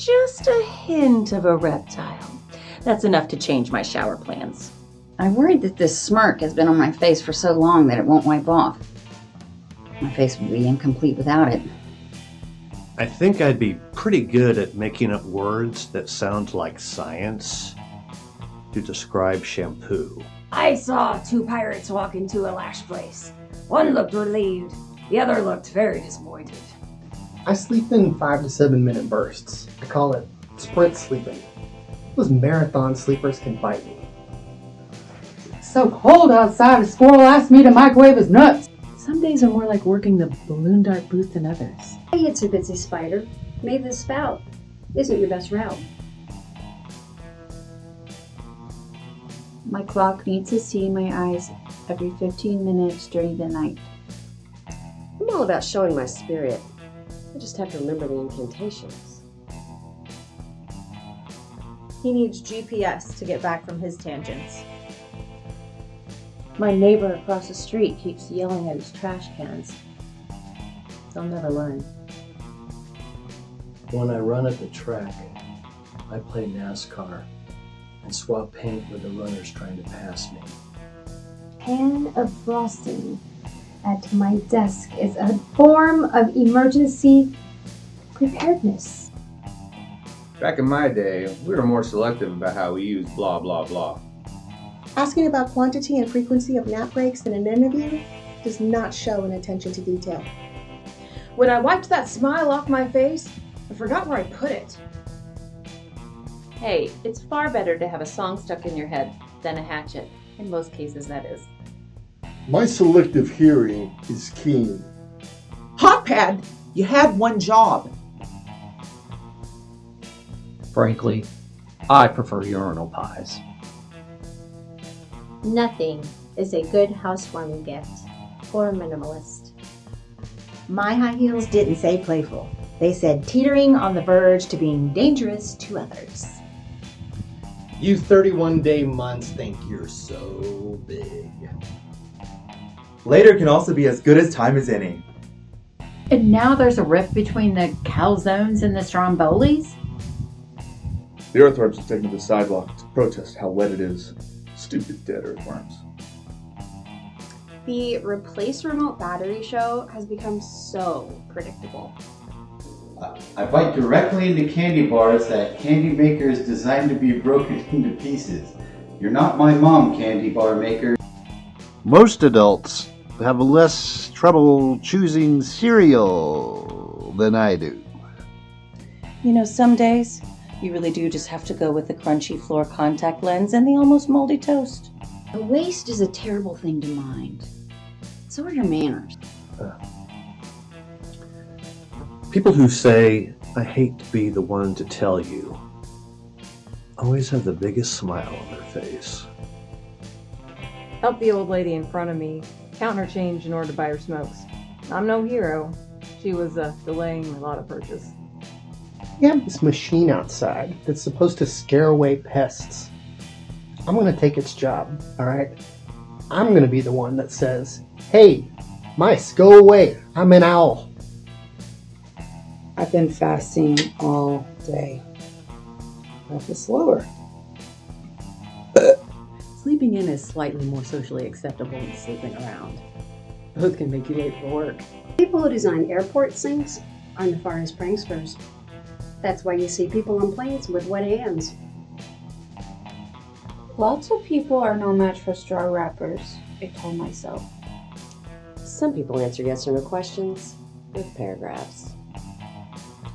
just a hint of a reptile. That's enough to change my shower plans. I'm worried that this smirk has been on my face for so long that it won't wipe off. My face would be incomplete without it. I think I'd be pretty good at making up words that sound like science to describe shampoo. I saw two pirates walk into a lash place. One looked relieved, the other looked very disappointed. I sleep in 5 to 7 minute bursts. I call it sprint sleeping. Those marathon sleepers can bite me. It's so cold outside, a squirrel asked me to microwave his nuts. Some days are more like working the balloon dart booth than others. Hey, it's a bitsy spider. Maybe the spout isn't your best route. My clock needs to see my eyes every 15 minutes during the night. I'm all about showing my spirit. I just have to remember the incantations. He needs GPS to get back from his tangents. My neighbor across the street keeps yelling at his trash cans. They'll never learn. When I run at the track, I play NASCAR and swap paint with the runners trying to pass me. Pan of frosting at my desk is a form of emergency preparedness. Back in my day, we were more selective about how we used blah blah blah. Asking about quantity and frequency of nap breaks in an interview does not show an attention to detail. When I wiped that smile off my face, I forgot where I put it. Hey, it's far better to have a song stuck in your head than a hatchet. In most cases, that is. My selective hearing is keen. Hot pad, you had one job. Frankly, I prefer urinal pies. Nothing is a good housewarming gift for a minimalist. My high heels didn't say playful. They said teetering on the verge to being dangerous to others. You 31-day months think you're so big. Later can also be as good as time as any. And now there's a rift between the calzones and the strombolis? The earthworms have taken to the sidewalk to protest how wet it is. Stupid dead earthworms. The replace remote battery show has become so predictable. I bite directly into candy bars that candy makers designed to be broken into pieces. You're not my mom, candy bar maker. Most adults have less trouble choosing cereal than I do. You know, some days you really do just have to go with the crunchy floor contact lens and the almost moldy toast. A waste is a terrible thing to mind. So are your manners. People who say, I hate to be the one to tell you, always have the biggest smile on their face. Help the old lady in front of me count her change in order to buy her smokes. I'm no hero. She was delaying my lotto purchase. You have this machine outside that's supposed to scare away pests. I'm going to take its job, alright? I'm going to be the one that says, hey, mice, go away. I'm an owl. I've been fasting all day. I feel slower. Sleeping in is slightly more socially acceptable than sleeping around. Both can make you late for work. People who design airport sinks are nefarious pranksters. That's why you see people on planes with wet hands. Lots of people are no match for straw wrappers, I told myself. Some people answer yes or no questions with paragraphs.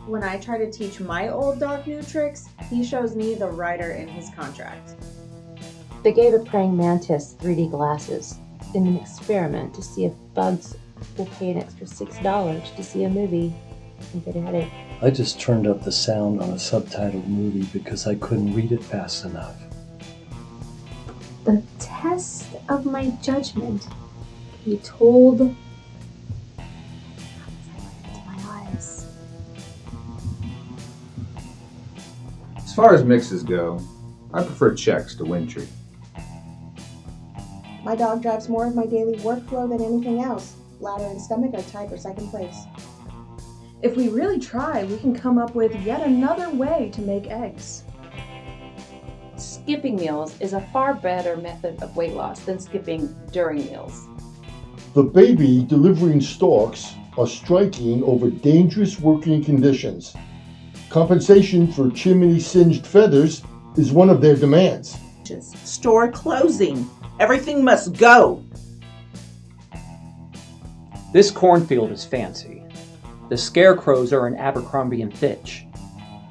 When I try to teach my old dog new tricks, he shows me the rider in his contract. They gave a praying mantis 3D glasses in an experiment to see if bugs will pay an extra $6 to see a movie and get a headache. I just turned up the sound on a subtitled movie because I couldn't read it fast enough. The test of my judgment, he told into my eyes. As far as mixes go, I prefer Chex to Wintry. My dog drives more of my daily workflow than anything else. Bladder and stomach are tied for second place. If we really try, we can come up with yet another way to make eggs. Skipping meals is a far better method of weight loss than skipping during meals. The baby delivering storks are striking over dangerous working conditions. Compensation for chimney-singed feathers is one of their demands. Store closing. Everything must go. This cornfield is fancy. The scarecrows are in Abercrombie & Fitch.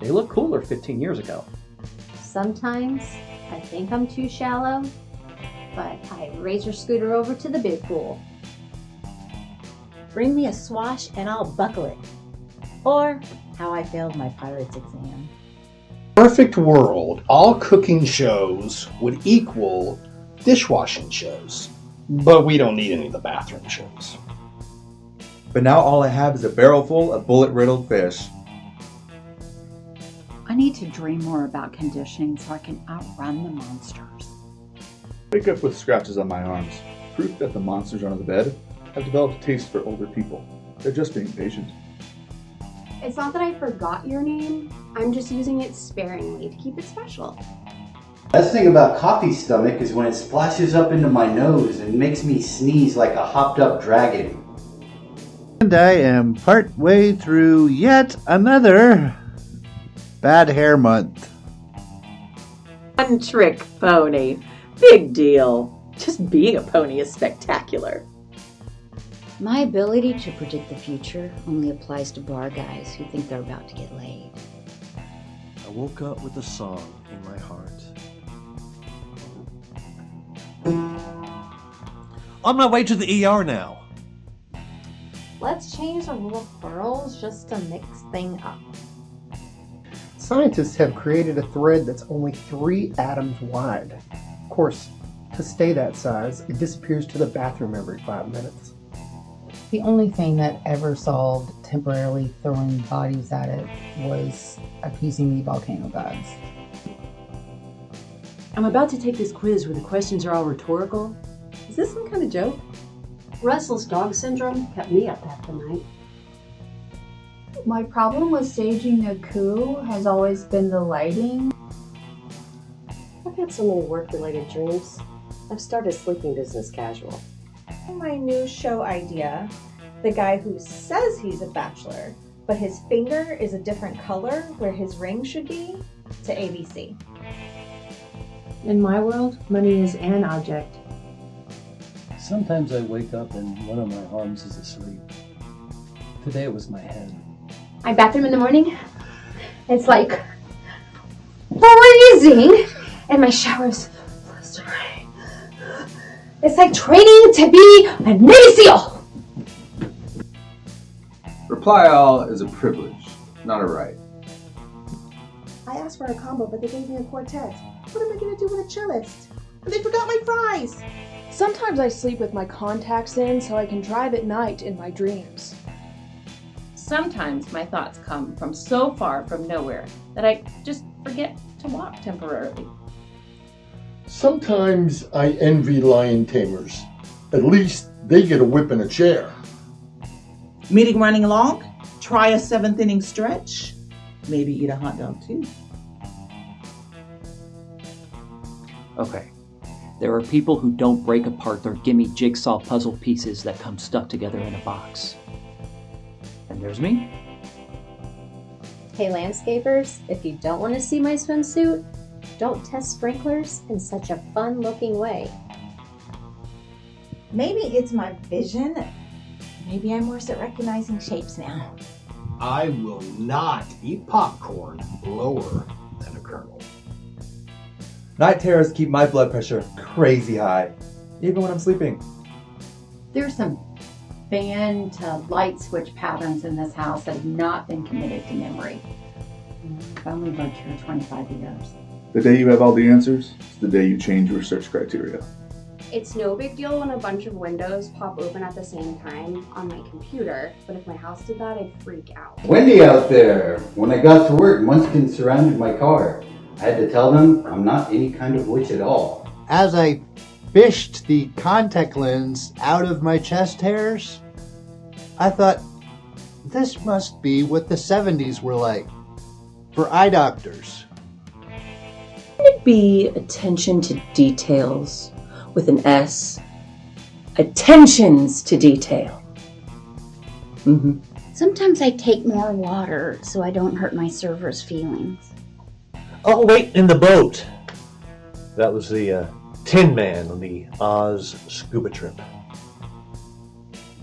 They look cooler 15 years ago. Sometimes I think I'm too shallow, but I razor scooter over to the big pool. Bring me a swash and I'll buckle it. Or how I failed my pirates exam. Perfect world, all cooking shows would equal dishwashing shows. But we don't need any of the bathroom shows. But now all I have is a barrel full of bullet-riddled fish. I need to dream more about conditioning so I can outrun the monsters. Wake up with scratches on my arms. Proof that the monsters under the bed have developed a taste for older people. They're just being patient. It's not that I forgot your name. I'm just using it sparingly to keep it special. Best thing about coffee stomach is when it splashes up into my nose and makes me sneeze like a hopped up dragon. And I am part way through yet another bad hair month. One trick pony. Big deal. Just being a pony is spectacular. My ability to predict the future only applies to bar guys who think they're about to get laid. I woke up with a song in my heart. On my way to the ER now. Let's change the little pearls just to mix things up. Scientists have created a thread that's only 3 atoms wide. Of course, to stay that size, it disappears to the bathroom every 5 minutes. The only thing that ever solved temporarily throwing bodies at it was appeasing the volcano gods. I'm about to take this quiz where the questions are all rhetorical. Is this some kind of joke? Restless dog syndrome kept me up half the night. My problem with staging a coup has always been the lighting. I've had so many work-related dreams. I've started sleeping business casual. My new show idea, the guy who says he's a bachelor, but his finger is a different color where his ring should be, to ABC. In my world, money is an object. Sometimes I wake up and one of my arms is asleep. Today it was my head. My bathroom in the morning, it's like freezing, and my shower's blistering. It's like training to be a Navy SEAL. Reply all is a privilege, not a right. I asked for a combo, but they gave me a quartet. What am I going to do with a cellist? And they forgot my fries! Sometimes I sleep with my contacts in so I can drive at night in my dreams. Sometimes my thoughts come from so far from nowhere that I just forget to walk temporarily. Sometimes I envy lion tamers. At least they get a whip and a chair. Meeting running along? Try a 7th inning stretch? Maybe eat a hot dog too. Okay. There are people who don't break apart their gimme jigsaw puzzle pieces that come stuck together in a box. And there's me. Hey landscapers, if you don't want to see my swimsuit, don't test sprinklers in such a fun-looking way. Maybe it's my vision. Maybe I'm worse at recognizing shapes now. I will not eat popcorn lower than a kernel. Night terrors keep my blood pressure crazy high, even when I'm sleeping. There's some fan to light switch patterns in this house that have not been committed to memory. I've only lived here 25 years. The day you have all the answers is the day you change your search criteria. It's no big deal when a bunch of windows pop open at the same time on my computer, but if my house did that, I'd freak out. Windy out there. When I got to work, Munchkins surrounded my car. I had to tell them I'm not any kind of witch at all. As I fished the contact lens out of my chest hairs, I thought, This must be what the 70s were like. For eye doctors. Would it be attention to details with an S? Attentions to detail. Mm-hmm. Sometimes I take more water so I don't hurt my server's feelings. Oh, wait, in the boat. That was the Tin Man on the Oz scuba trip.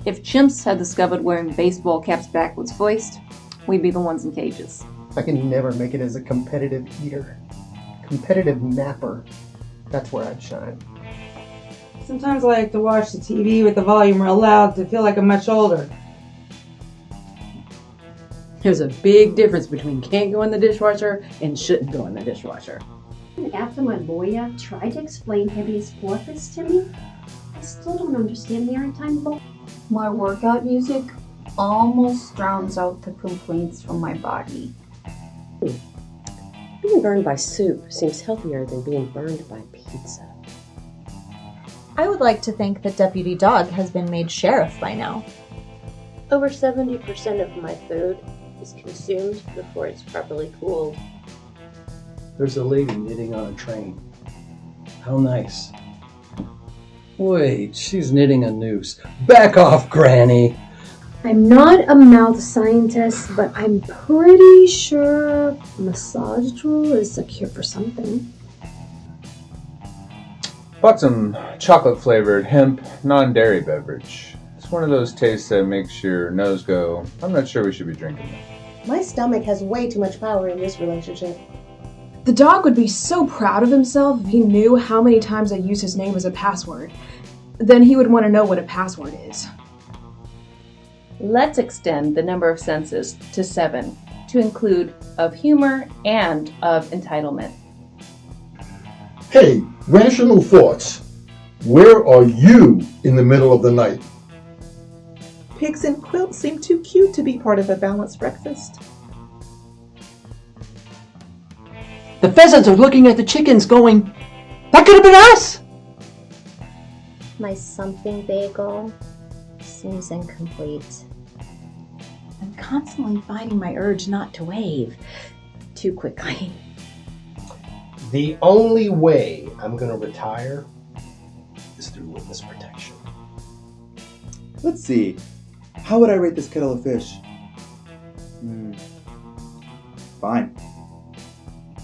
If chimps had discovered wearing baseball caps backwards first, we'd be the ones in cages. I can never make it as a competitive eater. Competitive napper. That's where I'd shine. Sometimes I like to watch the TV with the volume real loud to feel like I'm much older. There's a big difference between can't go in the dishwasher and shouldn't go in the dishwasher. After my lawyer tried to explain habeas corpus to me, I still don't understand maritime law. My workout music almost drowns out the complaints from my body. Being burned by soup seems healthier than being burned by pizza. I would like to think that Deputy Dog has been made sheriff by now. Over 70% of my food is consumed before it's properly cooled. There's a lady knitting on a train. How nice. Wait, she's knitting a noose. Back off, Granny! I'm not a mouth scientist, but I'm pretty sure massage drool is a cure for something. Bought some chocolate-flavored hemp non-dairy beverage. It's one of those tastes that makes your nose go, I'm not sure we should be drinking this. My stomach has way too much power in this relationship. The dog would be so proud of himself if he knew how many times I use his name as a password. Then he would want to know what a password is. Let's extend the number of senses to 7 to include of humor and of entitlement. Hey, rational thoughts. Where are you in the middle of the night? Pigs and quilts seem too cute to be part of a balanced breakfast. The pheasants are looking at the chickens going, that could have been us! My something bagel seems incomplete. I'm constantly fighting my urge not to wave too quickly. The only way I'm going to retire is through witness protection. Let's see. How would I rate this kettle of fish? Fine.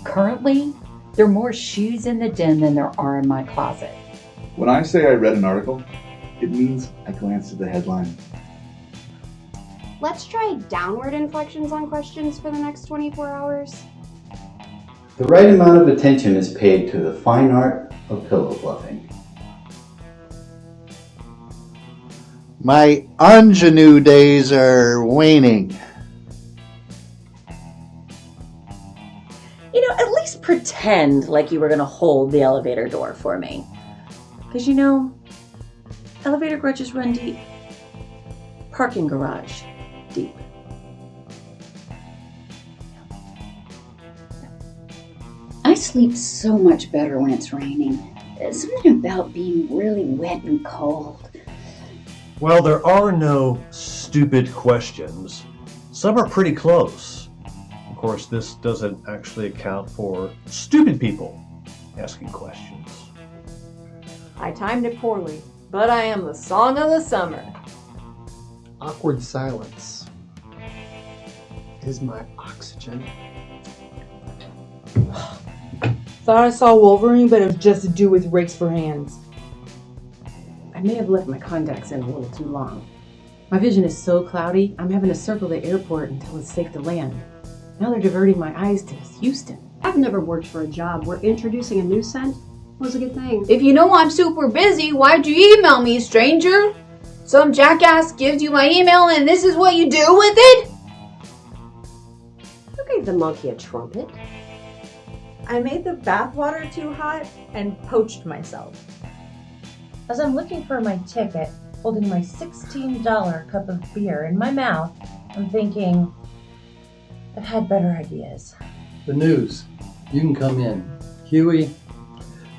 Currently, there are more shoes in the den than there are in my closet. When I say I read an article, it means I glanced at the headline. Let's try downward inflections on questions for the next 24 hours. The right amount of attention is paid to the fine art of pillow fluffing. My ingenue days are waning. You know, at least pretend like you were going to hold the elevator door for me. Because, you know, elevator grudges run deep. Parking garage deep. I sleep so much better when it's raining. There's something about being really wet and cold. Well, there are no stupid questions. Some are pretty close. Of course, this doesn't actually account for stupid people asking questions. I timed it poorly, but I am the song of the summer. Awkward silence is my oxygen. Thought I saw Wolverine, but it was just a dude with rakes for hands. I may have left my contacts in a little too long. My vision is so cloudy, I'm having to circle the airport until it's safe to land. Now they're diverting my eyes to Houston. I've never worked for a job where introducing a new scent was a good thing. If you know I'm super busy, why'd you email me, stranger? Some jackass gives you my email and this is what you do with it? Who gave the monkey a trumpet? I made the bathwater too hot and poached myself. As I'm looking for my ticket, holding my $16 cup of beer in my mouth, I'm thinking, I've had better ideas. The news. You can come in. Huey,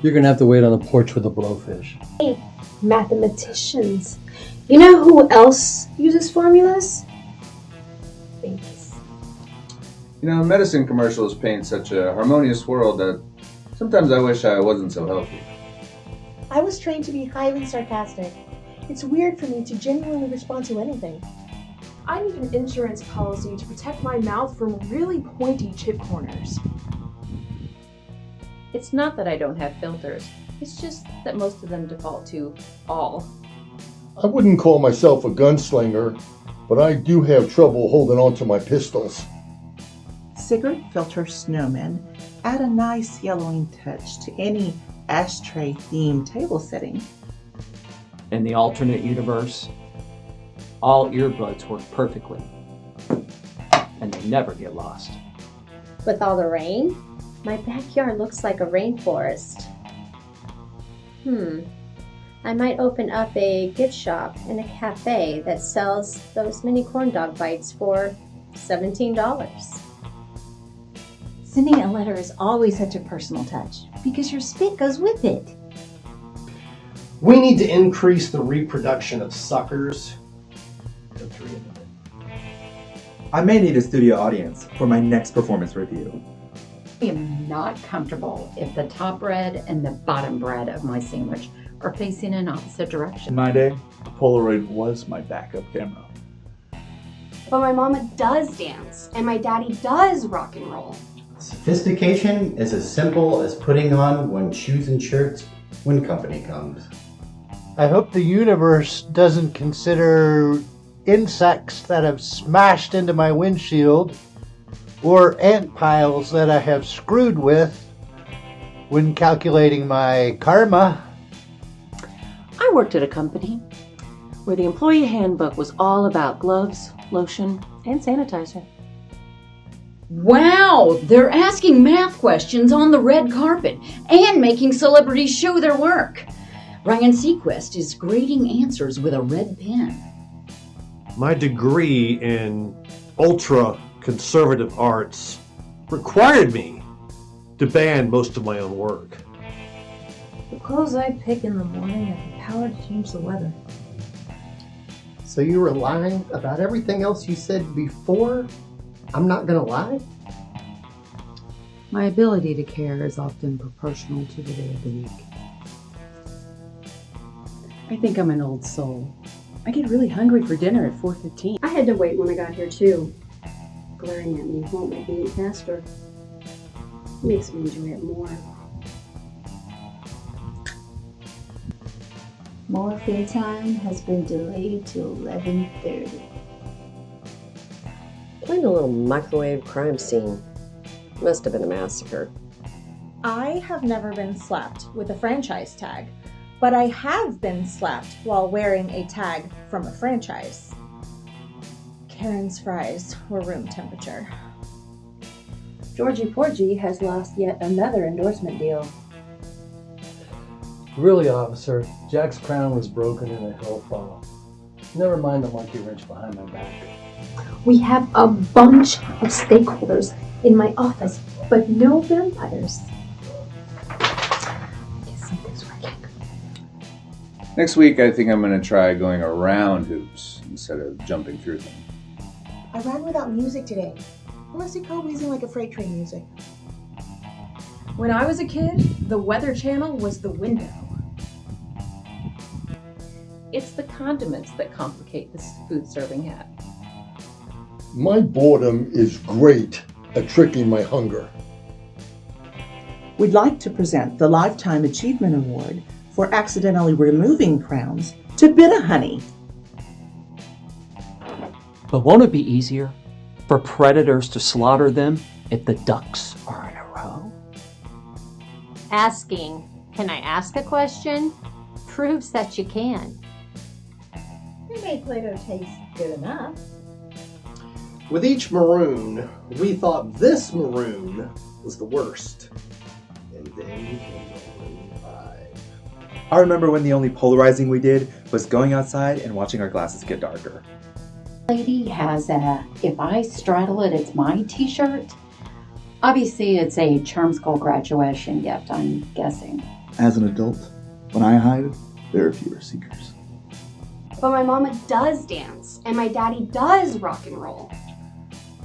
you're gonna have to wait on the porch with the blowfish. Hey, mathematicians. You know who else uses formulas? Thanks. You know, medicine commercials paint such a harmonious world that sometimes I wish I wasn't so healthy. I was trained to be highly sarcastic. It's weird for me to genuinely respond to anything. I need an insurance policy to protect my mouth from really pointy chip corners. It's not that I don't have filters. It's just that most of them default to all. I wouldn't call myself a gunslinger, but I do have trouble holding on to my pistols. Cigarette filter snowmen add a nice yellowing touch to any ashtray-themed table setting. In the alternate universe, all earbuds work perfectly, and they never get lost. With all the rain, my backyard looks like a rainforest. I might open up a gift shop and a cafe that sells those mini corn dog bites for $17. Sending a letter is always such a personal touch because your spit goes with it. We need to increase the reproduction of suckers. I may need a studio audience for my next performance review. I am not comfortable if the top bread and the bottom bread of my sandwich are facing in opposite directions. In my day, a Polaroid was my backup camera. But my mama does dance, and my daddy does rock and roll. Sophistication is as simple as putting on one's shoes and shirts when company comes. I hope the universe doesn't consider insects that have smashed into my windshield or ant piles that I have screwed with when calculating my karma. I worked at a company where the employee handbook was all about gloves, lotion, and sanitizer. Wow, they're asking math questions on the red carpet and making celebrities show their work. Ryan Seacrest is grading answers with a red pen. My degree in ultra-conservative arts required me to ban most of my own work. The clothes I pick in the morning have the power to change the weather. So you were lying about everything else you said before? I'm not gonna lie? My ability to care is often proportional to the day of the week. I think I'm an old soul. I get really hungry for dinner at 4:15. I had to wait when I got here too. Glaring at me won't make me eat faster. It makes me enjoy it more. Morphine time has been delayed to 11:30. Playing a little microwave crime scene. Must have been a massacre. I have never been slapped with a franchise tag, but I have been slapped while wearing a tag from a franchise. Karen's fries were room temperature. Georgie Porgy has lost yet another endorsement deal. Really, officer, Jack's crown was broken in a hill fall. Never mind the monkey wrench behind my back. We have a bunch of stakeholders in my office, but no vampires. Guess something's working. Next week, I think I'm going to try going around hoops instead of jumping through them. I ran without music today. Unless you call wheezing like a freight train music. When I was a kid, the Weather Channel was the window. It's the condiments that complicate this food serving hat. My boredom is great at tricking my hunger. We'd like to present the Lifetime Achievement Award for accidentally removing crowns to Bit-A-Honey. But won't it be easier for predators to slaughter them if the ducks are in a row? Asking, can I ask a question? Proves that you can. It made Play-Doh taste good enough. With each maroon, we thought this maroon was the worst. And then came Maroon 5. I remember when the only polarizing we did was going outside and watching our glasses get darker. Lady has a "If I straddle it, it's my" t-shirt. Obviously, it's a charm school graduation gift, I'm guessing. As an adult, when I hide, there are fewer seekers. But my mama does dance, and my daddy does rock and roll.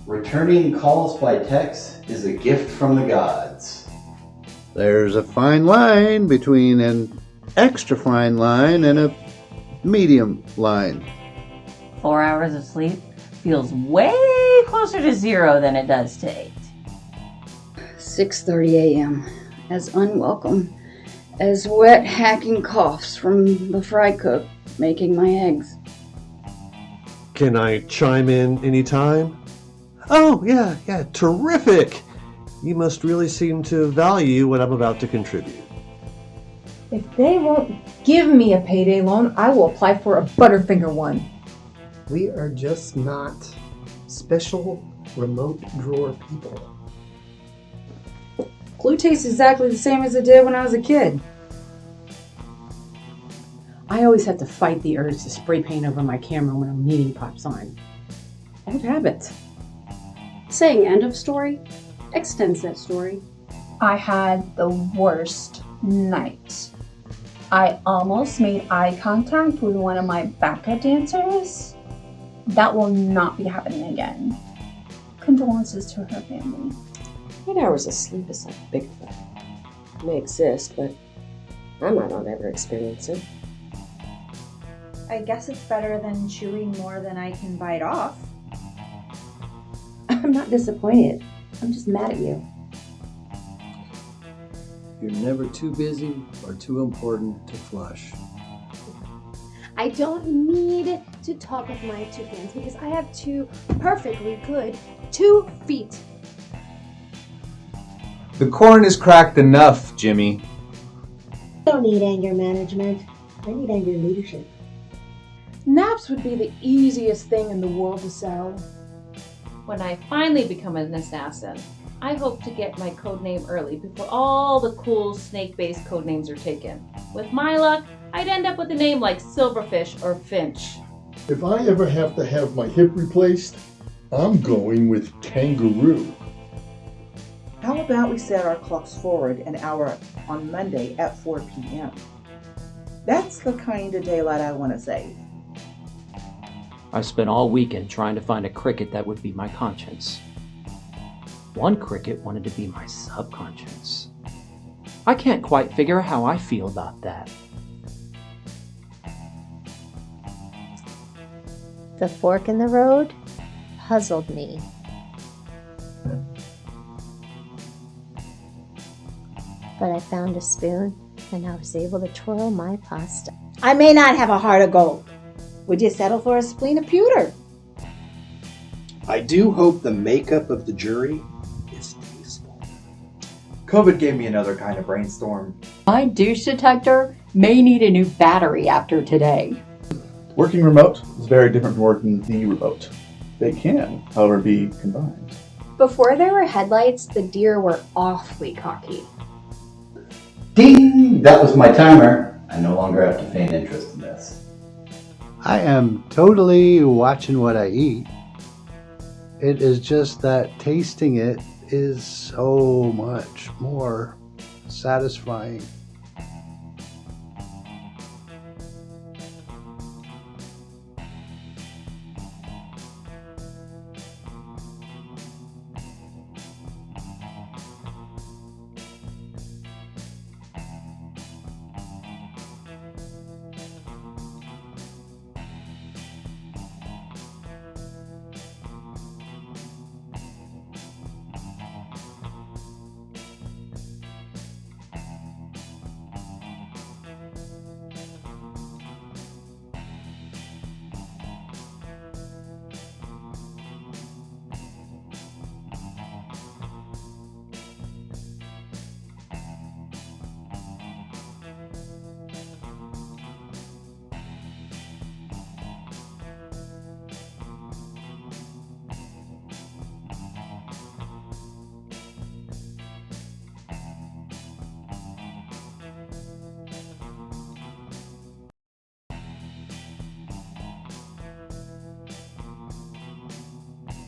Returning calls by text is a gift from the gods. There's a fine line between an extra fine line and a medium line. 4 hours of sleep feels way closer to 0 than it does to 8. 6:30 a.m. As unwelcome as wet hacking coughs from the fry cook making my eggs. Can I chime in anytime? Oh, yeah, terrific! You must really seem to value what I'm about to contribute. If they won't give me a payday loan, I will apply for a Butterfinger one. We are just not special remote drawer people. Glue tastes exactly the same as it did when I was a kid. I always have to fight the urge to spray paint over my camera when a meeting pops on. Old habit. Saying end of story extends that story. I had the worst night. I almost made eye contact with one of my backup dancers. That will not be happening again. Condolences to her family. 8 hours of sleep is like Bigfoot. It may exist, but I might not ever experience it. I guess it's better than chewing more than I can bite off. I'm not disappointed. I'm just mad at you. You're never too busy or too important to flush. I don't need to talk with my 2 hands because I have 2 perfectly good 2 feet. The corn is cracked enough, Jimmy. I don't need anger management. I need anger leadership. Naps would be the easiest thing in the world to sell. When I finally become an assassin, I hope to get my codename early before all the cool snake-based codenames are taken. With my luck, I'd end up with a name like Silverfish or Finch. If I ever have to have my hip replaced, I'm going with kangaroo. How about we set our clocks forward an hour on Monday at 4 p.m.? That's the kind of daylight I want to save. I spent all weekend trying to find a cricket that would be my conscience. One cricket wanted to be my subconscious. I can't quite figure out how I feel about that. The fork in the road puzzled me. But I found a spoon and I was able to twirl my pasta. I may not have a heart of gold. Would you settle for a spleen of pewter? I do hope the makeup of the jury is tasteful. COVID gave me another kind of brainstorm. My douche detector may need a new battery after today. Working remote is very different from working the remote. They can, however, be combined. Before there were headlights, the deer were awfully cocky. Ding! That was my timer. I no longer have to feign interest in this. I am totally watching what I eat. It is just that tasting it is so much more satisfying.